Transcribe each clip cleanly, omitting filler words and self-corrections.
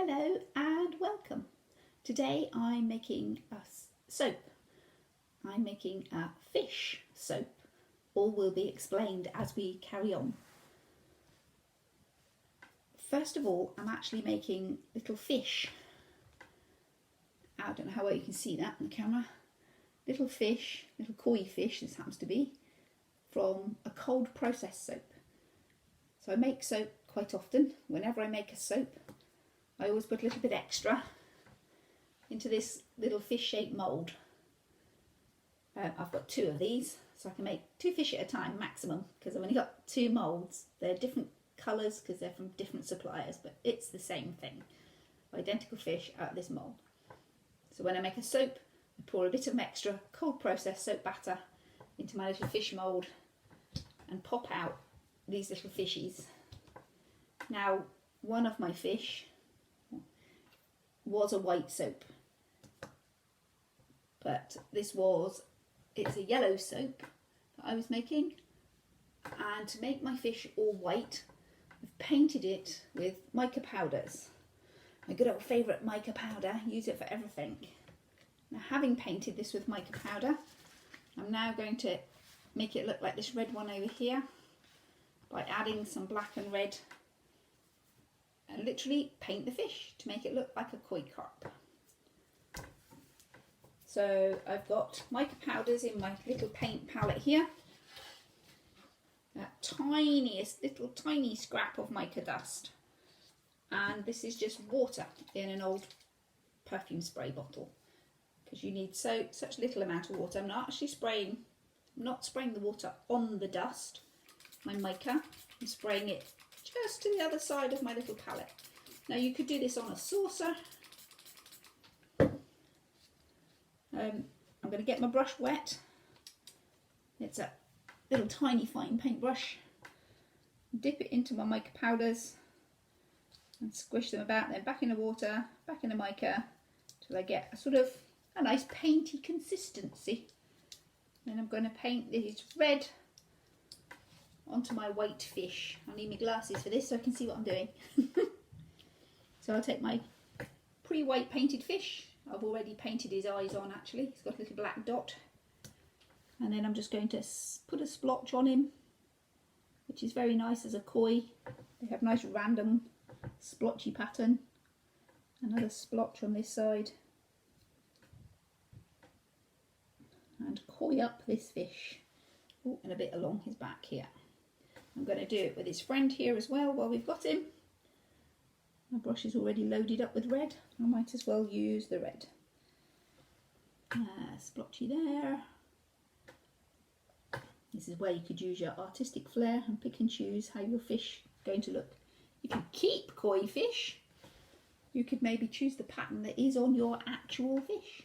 Hello and welcome. Today I'm making a soap. I'm making a fish soap. All will be explained as we carry on. First of all, I'm actually making little fish. I don't know how well you can see that on the camera. Little fish, little koi fish this happens to be, from a cold process soap. So I make soap quite often. Whenever I make a soap, I always put a little bit extra into this little fish-shaped mould. I've got 2 of these, so I can make 2 fish at a time maximum, because I've only got 2 moulds. They're different colours because they're from different suppliers, but it's the same thing. Identical fish out of this mould. So when I make a soap, I pour a bit of extra cold process soap batter into my little fish mould and pop out these little fishies. Now, one of my fish was a white soap, but it's a yellow soap that I was making, and to make my fish all white I've painted it with mica powders. My good old favourite mica powder, use it for everything. Now, having painted this with mica powder, I'm now going to make it look like this red one over here by adding some black and red and literally paint the fish to make it look like a koi carp. So I've got mica powders in my little paint palette here. That tiniest little tiny scrap of mica dust. And this is just water in an old perfume spray bottle, because you need such little amount of water. I'm not spraying the water on the dust, my mica. I'm spraying it just to the other side of my little palette. Now you could do this on a saucer. I'm going to get my brush wet. It's a little tiny fine paintbrush. Dip it into my mica powders and squish them about, then back in the water, back in the mica, till I get a nice painty consistency. Then I'm going to paint this red onto my white fish. I need my glasses for this so I can see what I'm doing. So I'll take my pre-white painted fish. I've already painted his eyes on actually. He's got a little black dot. And then I'm just going to put a splotch on him, which is very nice as a koi. They have nice random splotchy pattern. Another splotch on this side. And koi up this fish. Oh, and a bit along his back here. I'm going to do it with his friend here as well while we've got him. My brush is already loaded up with red. I might as well use the red. Splotchy there. This is where you could use your artistic flair and pick and choose how your fish is going to look. If you keep koi fish, you could maybe choose the pattern that is on your actual fish.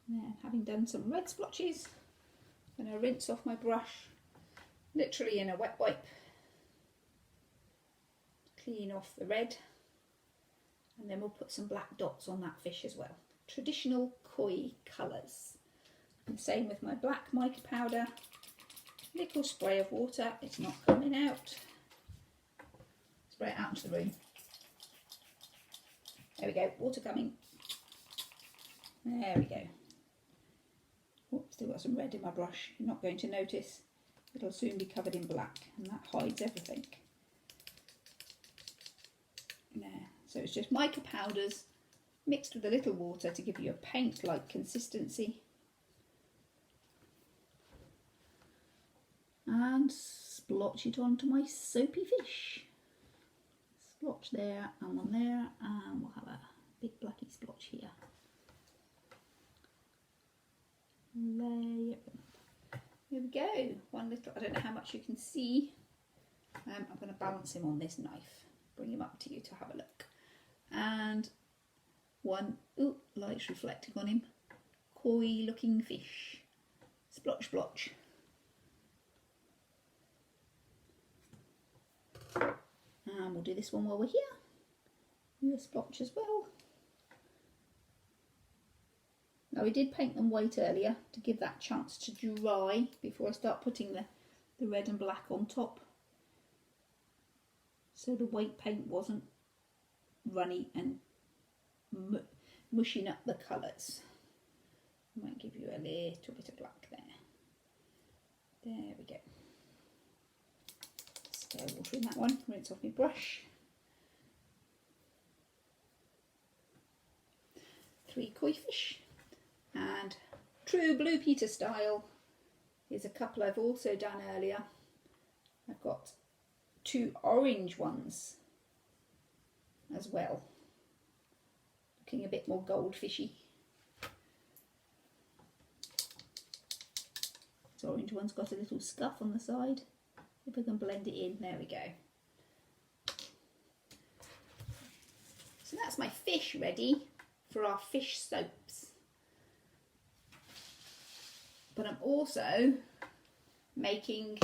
Now, having done some red splotches, I'm going to rinse off my brush, literally in a wet wipe. Clean off the red, and then we'll put some black dots on that fish as well. Traditional koi colours. And same with my black mica powder. Little spray of water. It's not coming out. Spray it out into the room. There we go. Water coming. There we go. Oh, still got some red in my brush. You're not going to notice. It'll soon be covered in black, and that hides everything. There. So it's just mica powders mixed with a little water to give you a paint-like consistency. And splotch it onto my soapy fish. Splotch there and one there, and we'll have a big blacky splotch here. Layer. Here we go. One little, I don't know how much you can see. I'm going to balance him on this knife. Bring him up to you to have a look. And one, ooh, light's reflecting on him. Koi looking fish. Splotch, splotch. And we'll do this one while we're here. Do a splotch as well. Now we did paint them white earlier to give that chance to dry before I start putting the red and black on top. So the white paint wasn't runny and mushing up the colours. I might give you a little bit of black there. There we go. Stir water in that one, rinse off my brush. 3 koi fish, and true Blue Peter style, here's a couple I've also done earlier. I've got 2 orange ones as well, looking a bit more goldfishy. This orange one's got a little scuff on the side. If I can blend it in, there we go. So that's my fish ready for our fish soaps. But I'm also making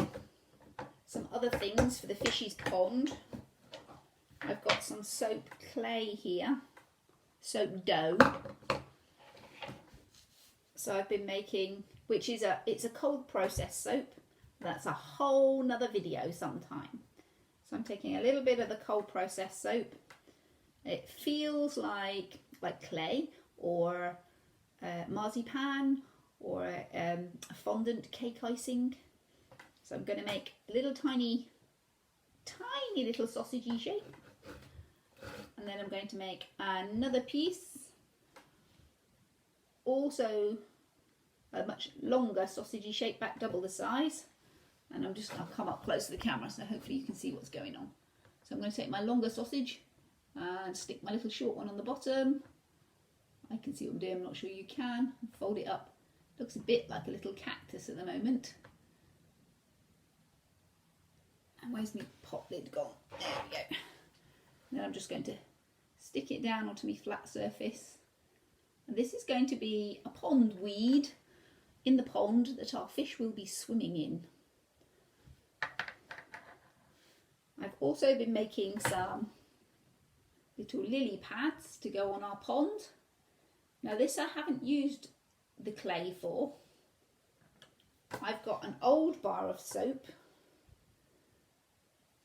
some other things for the fishies pond. I've got some soap clay here, soap dough. So I've been making, which is it's a cold process soap. That's a whole nother video sometime. So I'm taking a little bit of the cold process soap. It feels like clay or marzipan or a fondant cake icing. So I'm going to make a little tiny little sausagey shape. And then I'm going to make another piece, also a much longer sausagey shape, back double the size. And I'll come up close to the camera so hopefully you can see what's going on. So I'm going to take my longer sausage and stick my little short one on the bottom. I can see what I'm doing, I'm not sure you can. Fold it up. Looks a bit like a little cactus at the moment. And where's my pot lid gone? There we go. And then I'm just going to stick it down onto my flat surface. And this is going to be a pond weed in the pond that our fish will be swimming in. I've also been making some little lily pads to go on our pond. Now this I haven't used the clay for. I've got an old bar of soap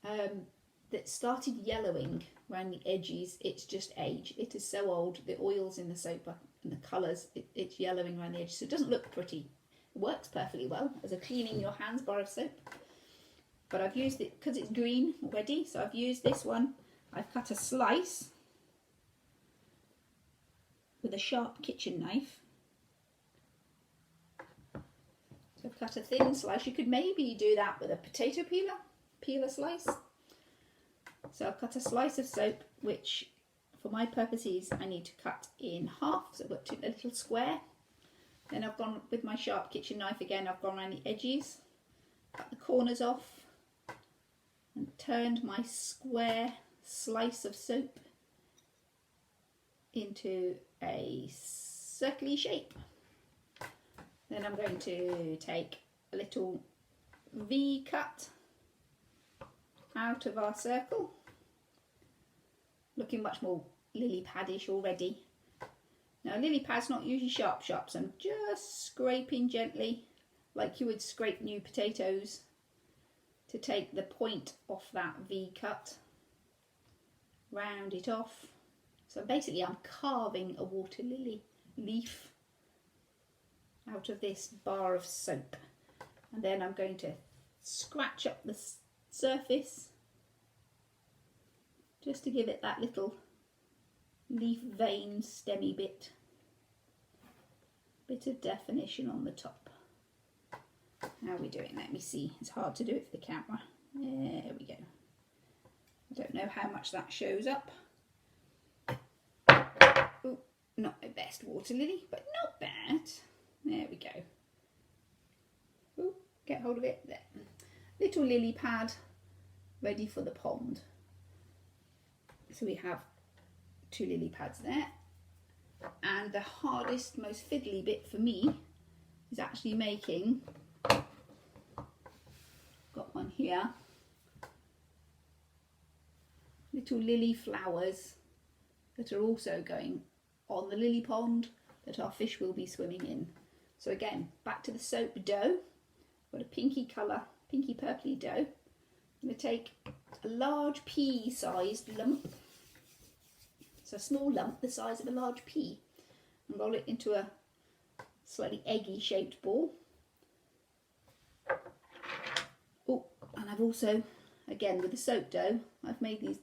that started yellowing around the edges. It's just age. It is so old. The oils in the soap and the colours, it's yellowing around the edges, so it doesn't look pretty. It works perfectly well as a cleaning your hands bar of soap. But I've used it because it's green already, so I've used this one. I've cut a slice with a sharp kitchen knife. So I've cut a thin slice. You could maybe do that with a potato peeler slice. So I've cut a slice of soap, which for my purposes I need to cut in half, so I've got a little square. Then I've gone with my sharp kitchen knife again, I've gone around the edges, cut the corners off, and turned my square slice of soap into a circly shape. Then I'm going to take a little V cut out of our circle, looking much more lily padish already. Now lily pad's not usually sharp, so I'm just scraping gently like you would scrape new potatoes to take the point off that V cut, round it off. So basically I'm carving a water lily leaf out of this bar of soap, and then I'm going to scratch up the surface just to give it that little leaf vein stemmy bit of definition on the top. How are we doing? Let me see. It's hard to do it for the camera. There we go. I don't know how much that shows up. Ooh, not my best water lily, but not bad. There we go. Ooh, get hold of it there. Little lily pad ready for the pond. So we have 2 lily pads there. And the hardest, most fiddly bit for me is actually making, got one here, little lily flowers that are also going on the lily pond that our fish will be swimming in. So again, back to the soap dough. Got a pinky colour, pinky purpley dough. I'm going to take a large pea-sized lump It's a small lump the size of a large pea. And roll it into a slightly eggy shaped ball. Oh, and I've also, again with the soap dough, I've made these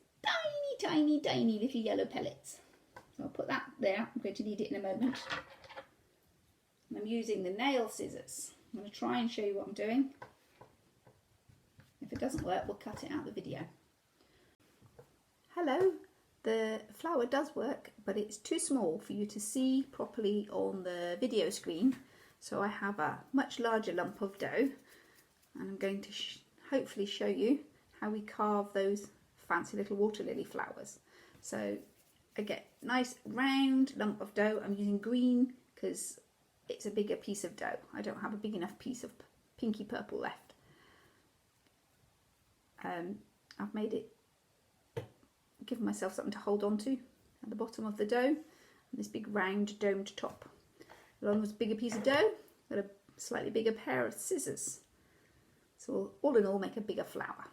tiny little yellow pellets. So I'll put that there. I'm going to need it in a moment. And I'm using the nail scissors. I'm going to try and show you what I'm doing. If it doesn't work, we'll cut it out of the video. Hello. The flour does work, but it's too small for you to see properly on the video screen. So I have a much larger lump of dough, and I'm going to hopefully show you how we carve those fancy little water lily flowers. So I get a nice round lump of dough. I'm using green because it's a bigger piece of dough. I don't have a big enough piece of pinky purple left. I've made it, given myself something to hold on to at the bottom of the dough, and this big round domed top. Along with a bigger piece of dough, got a slightly bigger pair of scissors. So all in all, make a bigger flower.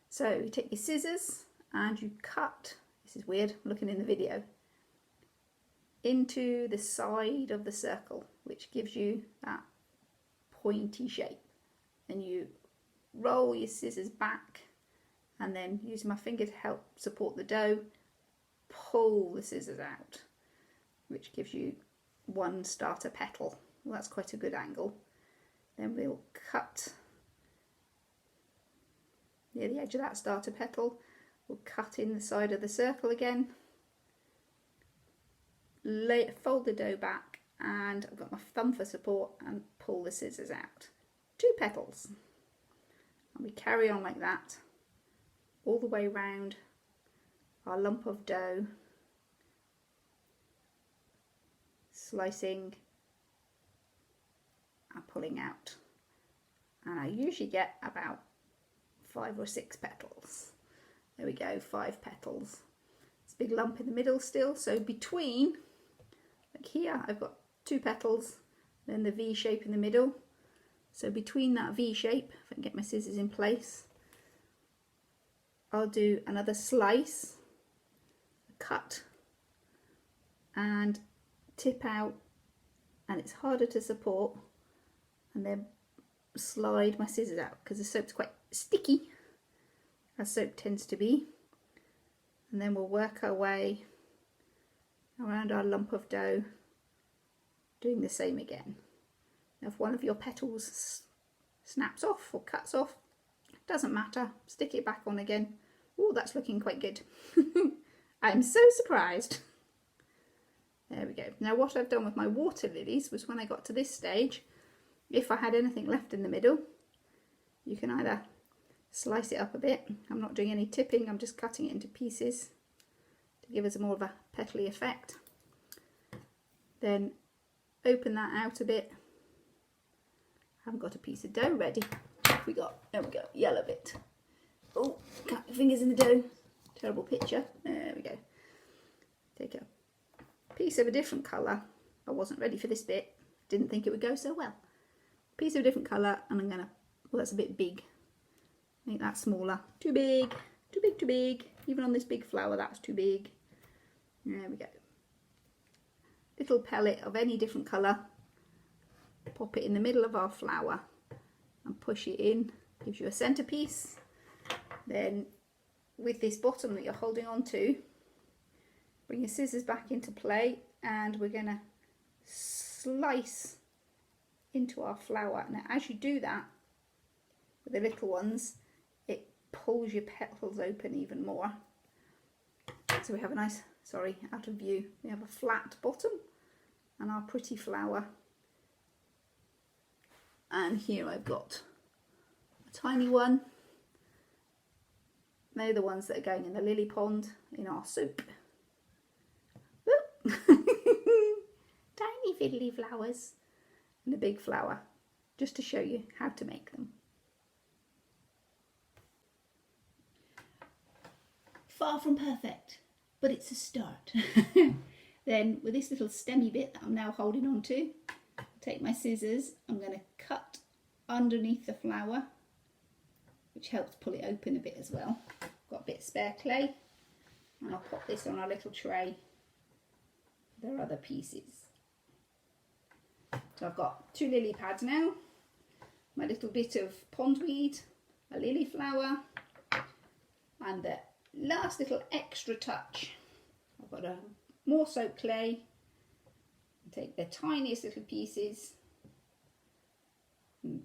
So you take your scissors and you cut, this is weird, I'm looking in the video, into the side of the circle, which gives you that pointy shape. And you roll your scissors back, and then using my finger to help support the dough, pull the scissors out, which gives you one starter petal. Well, that's quite a good angle. Then we'll cut near the edge of that starter petal. We'll cut in the side of the circle again, fold the dough back, and I've got my thumb for support, and pull the scissors out. 2 petals. And we carry on like that all the way round our lump of dough, slicing and pulling out. And I usually get about 5 or 6 petals. There we go, 5 petals. It's a big lump in the middle still, so between, like here, I've got 2 petals, then the V shape in the middle. So between that V shape, if I can get my scissors in place, I'll do another slice, cut, and tip out, and it's harder to support, and then slide my scissors out because the soap's quite sticky, as soap tends to be. And then we'll work our way around our lump of dough, doing the same again. Now if one of your petals snaps off or cuts off, doesn't matter, stick it back on again. Oh, that's looking quite good. I'm so surprised. There we go. Now what I've done with my water lilies was, when I got to this stage, if I had anything left in the middle, you can either slice it up a bit. I'm not doing any tipping, I'm just cutting it into pieces to give us more of a petally effect. Then open that out a bit. I haven't got a piece of dough ready. There we go, yellow bit. Oh, got my fingers in the dough. Terrible picture. There we go. Take a piece of a different colour. I wasn't ready for this bit. Didn't think it would go so well. Piece of a different colour, and I'm gonna, well, that's a bit big. Make that smaller. Too big, too big, too big. Even on this big flower, that's too big. There we go. Little pellet of any different colour. Pop it in the middle of our flower and push it in. Gives you a centerpiece. Then with this bottom that you're holding on to, bring your scissors back into play, and we're going to slice into our flower. Now as you do that with the little ones, it pulls your petals open even more. So we have a nice, sorry, out of view, we have a flat bottom and our pretty flower. And here I've got a tiny one. They're the ones that are going in the lily pond in our soup. Tiny fiddly flowers and a big flower, just to show you how to make them. Far from perfect, but it's a start. Then with this little stemmy bit that I'm now holding on to, take my scissors, I'm going to cut underneath the flower, which helps pull it open a bit as well. Got a bit of spare clay. And I'll pop this on our little tray. There are other pieces. So I've got 2 lily pads now, my little bit of pondweed, a lily flower, and the last little extra touch. I've got more soap clay. Take the tiniest little pieces and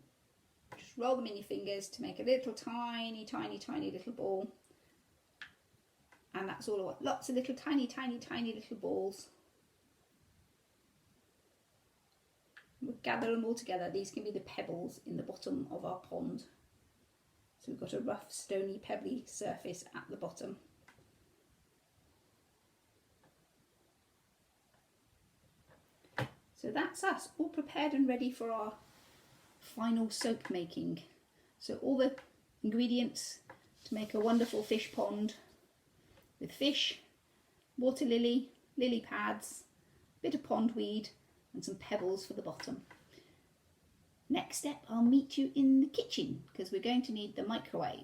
just roll them in your fingers to make a little tiny little ball. And that's all I want. Lots of little tiny little balls. We'll gather them all together. These can be the pebbles in the bottom of our pond. So we've got a rough, stony, pebbly surface at the bottom. So that's us, all prepared and ready for our final soap making. So all the ingredients to make a wonderful fish pond with fish, water lily, lily pads, a bit of pondweed and some pebbles for the bottom. Next step, I'll meet you in the kitchen because we're going to need the microwave.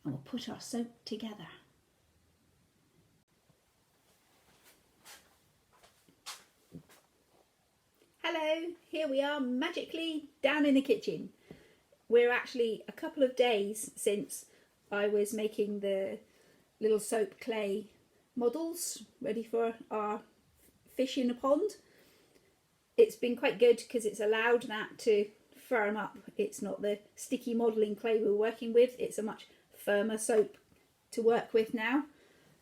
And we'll put our soap together. Hello, here we are magically down in the kitchen. We're actually a couple of days since I was making the little soap clay models ready for our fish in a pond. It's been quite good because it's allowed that to firm up. It's not the sticky modelling clay we're working with, it's a much firmer soap to work with now.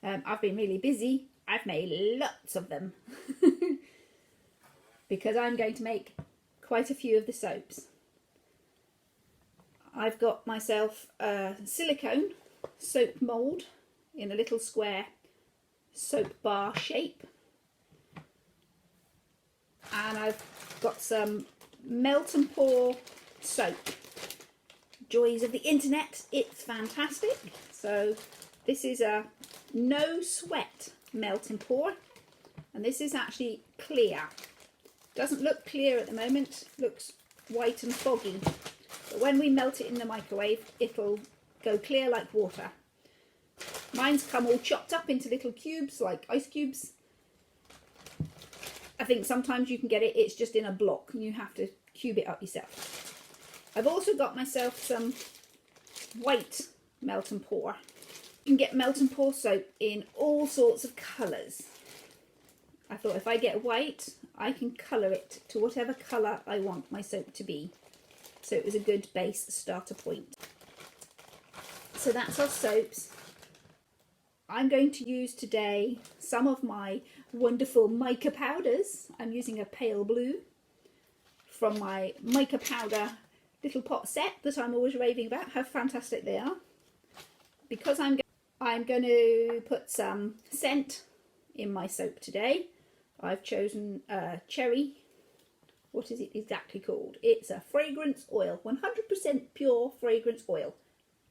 I've been really busy. I've made lots of them because I'm going to make quite a few of the soaps. I've got myself a silicone soap mould in a little square soap bar shape. And I've got some melt and pour soap. Joys of the internet, it's fantastic. So this is a no sweat melt and pour, and this is actually clear. Doesn't look clear at the moment, looks white and foggy, but when we melt it in the microwave it'll go clear like water. Mine's come all chopped up into little cubes like ice cubes. I think sometimes you can get it, it's just in a block and you have to cube it up yourself. I've also got myself some white melt and pour. You can get melt and pour soap in all sorts of colours. I thought if I get white, I can colour it to whatever colour I want my soap to be. So it was a good base starter point. So that's our soaps. I'm going to use today some of my wonderful mica powders. I'm using a pale blue from my mica powder little pot set that I'm always raving about, how fantastic they are. Because I'm going to put some scent in my soap today, I've chosen cherry. What is it exactly called? It's a fragrance oil, 100% pure fragrance oil,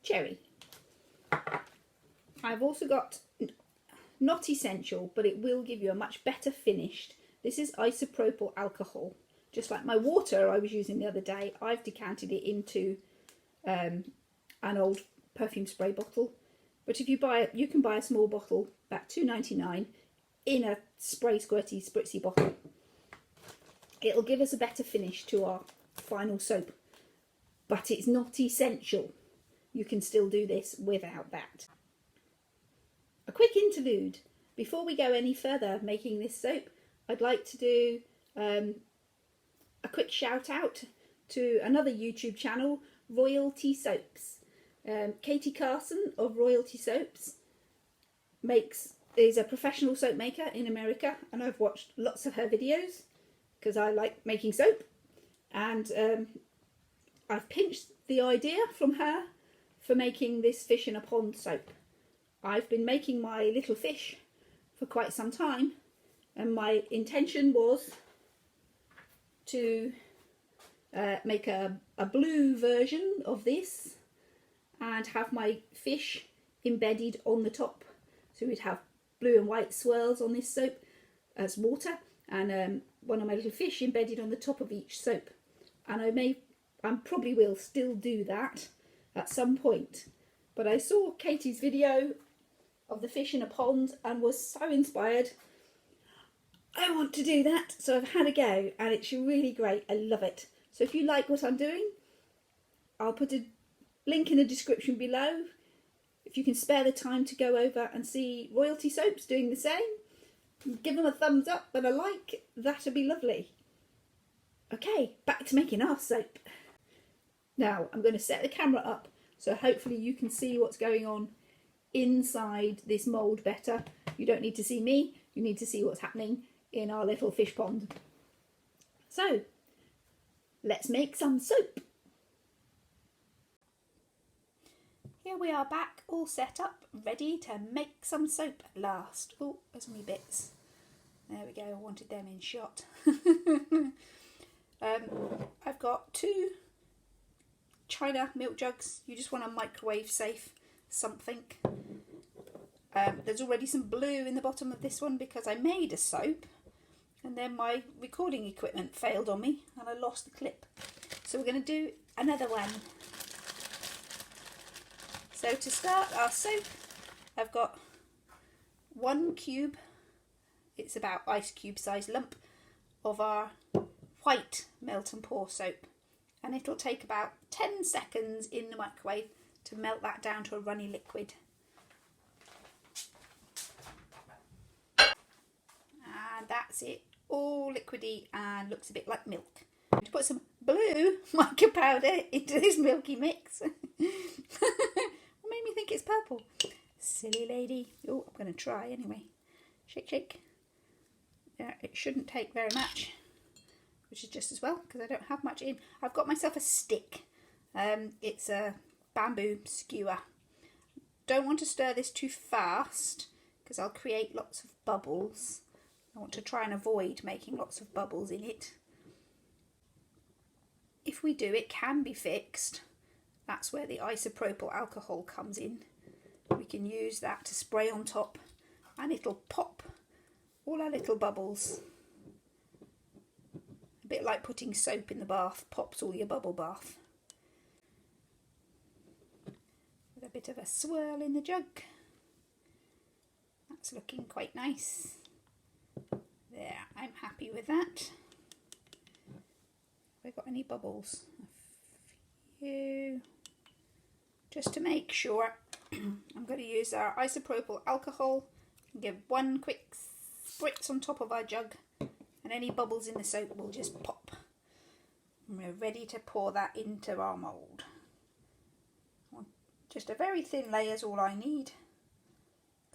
cherry. I've also got, not essential, but it will give you a much better finish. This is isopropyl alcohol. Just like my water I was using the other day, I've decanted it into an old perfume spray bottle. But if you buy it, you can buy a small bottle, about $2.99, in a spray squirty spritzy bottle. It'll give us a better finish to our final soap, but it's not essential. You can still do this without that. A quick interlude. Before we go any further making this soap, I'd like to do a quick shout out to another YouTube channel, Royalty Soaps. Katie Carson of Royalty Soaps is a professional soap maker in America, and I've watched lots of her videos because I like making soap, and I've pinched the idea from her for making this fish in a pond soap. I've been making my little fish for quite some time, and my intention was to make a blue version of this and have my fish embedded on the top. So we'd have blue and white swirls on this soap as water, and one of my little fish embedded on the top of each soap. And I probably will still do that at some point. But I saw Katie's video of the fish in a pond and was so inspired. I want to do that, so I've had a go and it's really great. I love it. So if you like what I'm doing, I'll put a link in the description below. If you can spare the time to go over and see Royalty Soaps doing the same, give them a thumbs up and a like, that'd be lovely. Okay, back to making our soap. Now I'm going to set the camera up so hopefully you can see what's going on inside this mould better. You don't need to see me, you need to see what's happening in our little fish pond. So let's make some soap. Here we are back, all set up, ready to make some soap at last. Oh, there's me bits. There we go, I wanted them in shot. I've got 2 China milk jugs. You just want a microwave safe something. There's already some blue in the bottom of this one because I made a soap and then my recording equipment failed on me and I lost the clip. So we're going to do another one. So to start our soap, I've got 1 cube, it's about ice cube size lump, of our white melt and pour soap. And it'll take about 10 seconds in the microwave to melt that down to a runny liquid. And that's it, all liquidy and looks a bit like milk. I'm going to put some blue mica powder into this milky mix. What made me think it's purple? Silly lady. Oh, I'm going to try anyway. Shake, shake. Yeah, it shouldn't take very much, which is just as well because I don't have much in. I've got myself a stick. It's a bamboo skewer. Don't want to stir this too fast because I'll create lots of bubbles. I want to try and avoid making lots of bubbles in it. If we do, it can be fixed. That's where the isopropyl alcohol comes in. We can use that to spray on top and it'll pop all our little bubbles. A bit like putting soap in the bath, pops all your bubble bath. With a bit of a swirl in the jug. That's looking quite nice. There, I'm happy with that. Have I got any bubbles? A few. Just to make sure, I'm going to use our isopropyl alcohol and give 1 quick spritz on top of our jug, and any bubbles in the soap will just pop. And we're ready to pour that into our mould. Just a very thin layer is all I need,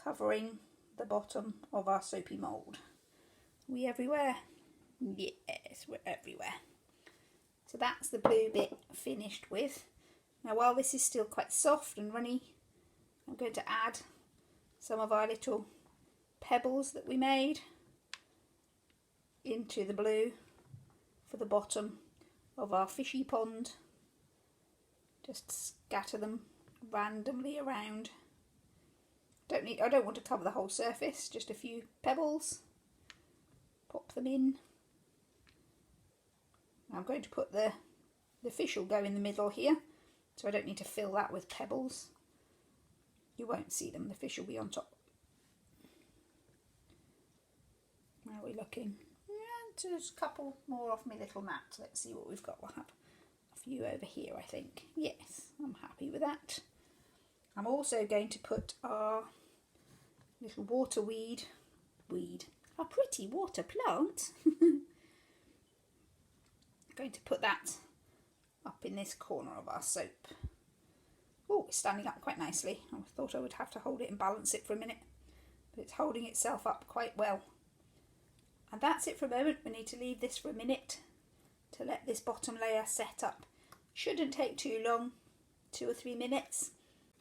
covering the bottom of our soapy mould. We everywhere? Yes, we're everywhere. So that's the blue bit finished with. Now while this is still quite soft and runny, I'm going to add some of our little pebbles that we made into the blue for the bottom of our fishy pond. Just scatter them randomly around. I don't want to cover the whole surface, just a few pebbles. Pop them in. I'm going to put the fish will go in the middle here, so I don't need to fill that with pebbles. You won't see them, the fish will be on top. How are we looking? Yeah, just a couple more off my little mat. Let's see what we've got. We'll have a few over here, I think. Yes, I'm happy with that. I'm also going to put our little water our pretty water plant. Going to put that up in this corner of our soap. Oh, it's standing up quite nicely. I thought I would have to hold it and balance it for a minute, but it's holding itself up quite well. And that's it for a moment. We need to leave this for a minute to let this bottom layer set up. Shouldn't take too long, 2 or 3 minutes.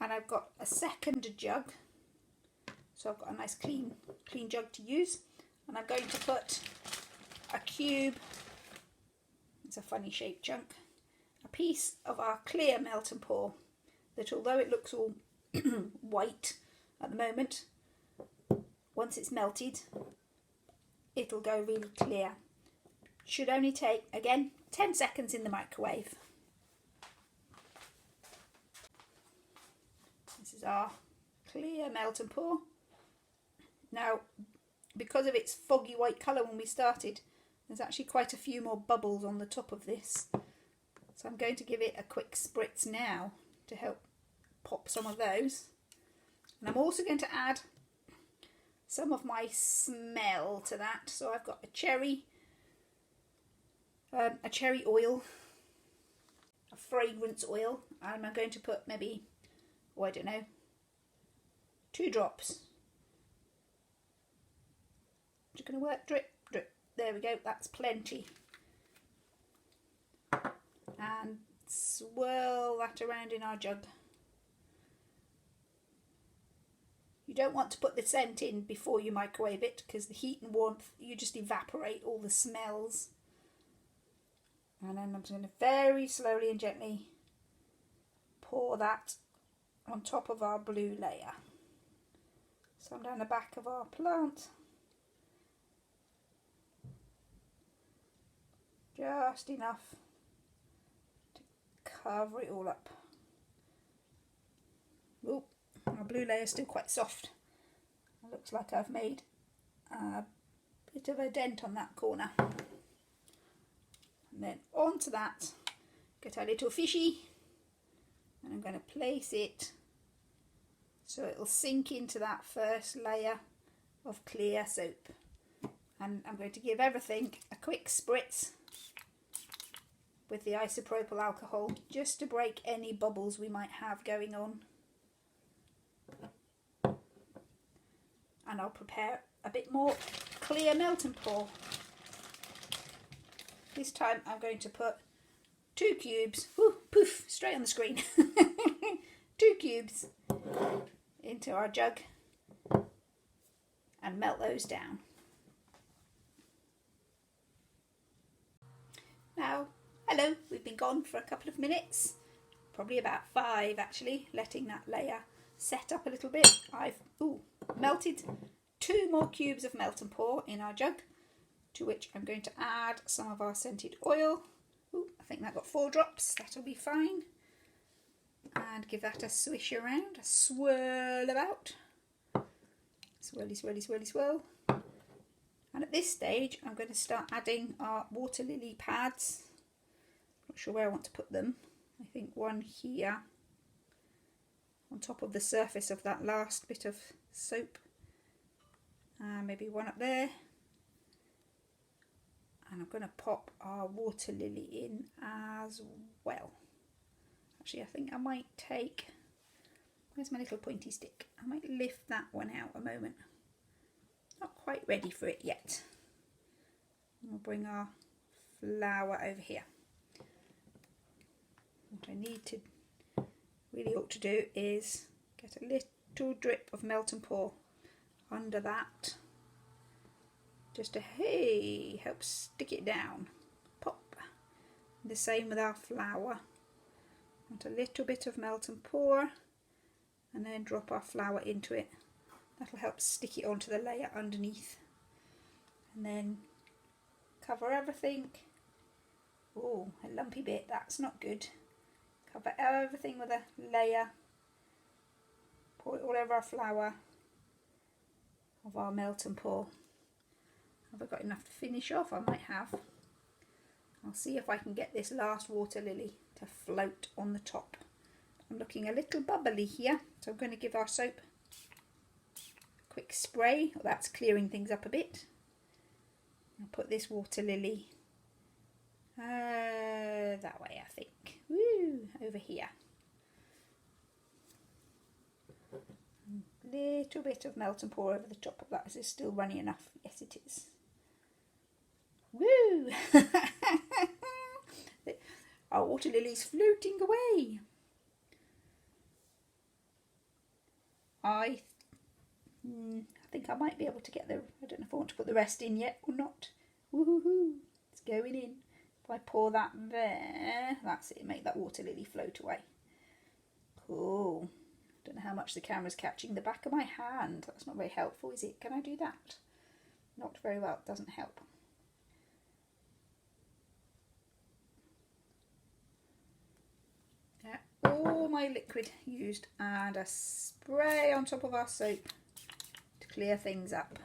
And I've got a second jug, so I've got a nice clean jug to use, and I'm going to put a cube, it's a funny shaped chunk, a piece of our clear melt and pour, that although it looks all white at the moment, once it's melted it'll go really clear. Should only take, again, 10 seconds in the microwave. This is our clear melt and pour. Now, because of its foggy white colour when we started, there's actually quite a few more bubbles on the top of this. So I'm going to give it a quick spritz now to help pop some of those. And I'm also going to add some of my smell to that. So I've got a cherry oil, a fragrance oil, and I'm going to put maybe, oh, I don't know, 2 drops. Is it going to work? Drip, drip. There we go, that's plenty. And swirl that around in our jug. You don't want to put the scent in before you microwave it, because the heat and warmth, you just evaporate all the smells. And then I'm just going to very slowly and gently pour that on top of our blue layer. Some down the back of our plant. Just enough to cover it all up. Oh, our blue layer is still quite soft. It looks like I've made a bit of a dent on that corner. And then onto that, get our little fishy, and I'm going to place it so it'll sink into that first layer of clear soap. And I'm going to give everything a quick spritz with the isopropyl alcohol, just to break any bubbles we might have going on. And I'll prepare a bit more clear melt and pour. This time I'm going to put 2 cubes, whoo, poof, straight on the screen, 2 cubes into our jug and melt those down. Now, hello, we've been gone for a couple of minutes, probably about 5 actually, letting that layer set up a little bit. I've melted 2 more cubes of melt and pour in our jug, to which I'm going to add some of our scented oil. Ooh, I think that got 4 drops, that'll be fine. And give that a swish around, a swirl about. Swirly, swirly, swirly, swirl. And at this stage, I'm going to start adding our water lily pads. Not sure where I want to put them. I think one here, on top of the surface of that last bit of soap. Maybe one up there. And I'm going to pop our water lily in as well. Actually, I think I might take, where's my little pointy stick? I might lift that one out a moment. Not quite ready for it yet. We'll bring our flower over here. What I need to, really ought to do is get a little drip of melt and pour under that. Just to, hey, help stick it down. Pop. The same with our flower. Want a little bit of melt and pour, and then drop our flower into it. That'll help stick it onto the layer underneath. And then cover everything. Oh, a lumpy bit, that's not good. Cover everything with a layer. Pour it all over our flower of our melt and pour. Have I got enough to finish off? I might have. I'll see if I can get this last water lily to float on the top. I'm looking a little bubbly here, so I'm going to give our soap a quick spray. Well, that's clearing things up a bit. I'll put this water lily that way, I think. Woo, over here. Little bit of melt and pour over the top of that. Is it still runny enough? Yes, it is. Woo! Our water lily's floating away. I think I might be able to get the, I don't know if I want to put the rest in yet or not. Woohoo! It's going in. If I pour that there, that's it, make that water lily float away. Cool. Don't know how much the camera's catching the back of my hand. That's not very helpful, is it? Can I do that? Not very well, it doesn't help. All my liquid used, and a spray on top of our soap to clear things up.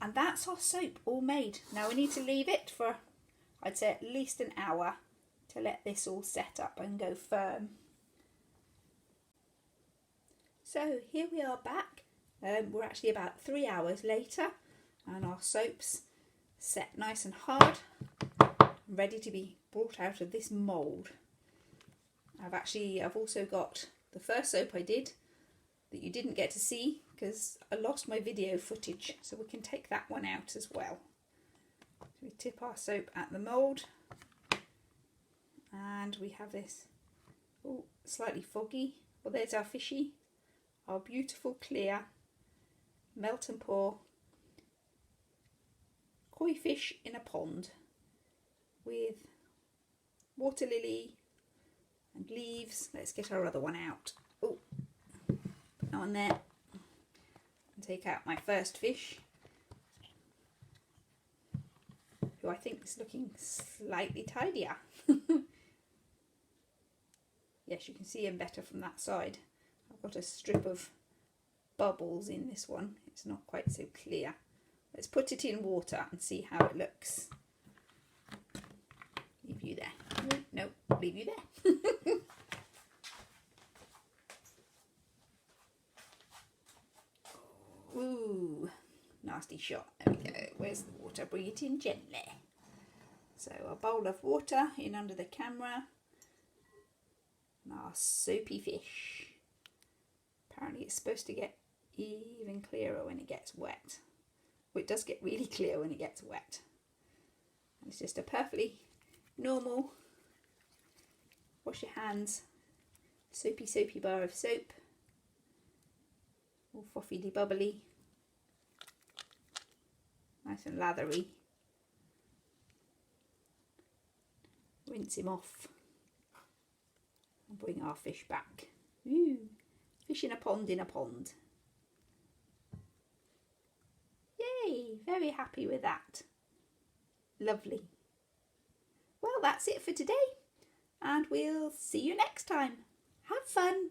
And that's our soap all made. Now we need to leave it for, I'd say, at least an hour to let this all set up and go firm. So here we are back. We're actually about 3 hours later and our soap's set nice and hard, ready to be brought out of this mould. I've also got the first soap I did that you didn't get to see because I lost my video footage, so we can take that one out as well. So we tip our soap at the mould and we have this slightly foggy. Well, there's our fishy, our beautiful clear melt and pour koi fish in a pond with water lily and leaves. Let's get our other one out. Oh, put that on there and take out my first fish, who I think is looking slightly tidier. Yes, you can see him better from that side. I've got a strip of bubbles in this one. It's not quite so clear. Let's put it in water and see how it looks. Leave you there. No, leave you there. Ooh, nasty shot. There we go. Where's the water? Bring it in gently. So a bowl of water in under the camera. And our soapy fish. Apparently it's supposed to get even clearer when it gets wet. Well, it does get really clear when it gets wet. And it's just a perfectly normal wash your hands, soapy bar of soap. All fluffy bubbly. Nice and lathery. Rinse him off. And bring our fish back. Ooh, fish in a pond in a pond. Yay, very happy with that. Lovely. Well, that's it for today, and we'll see you next time. Have fun.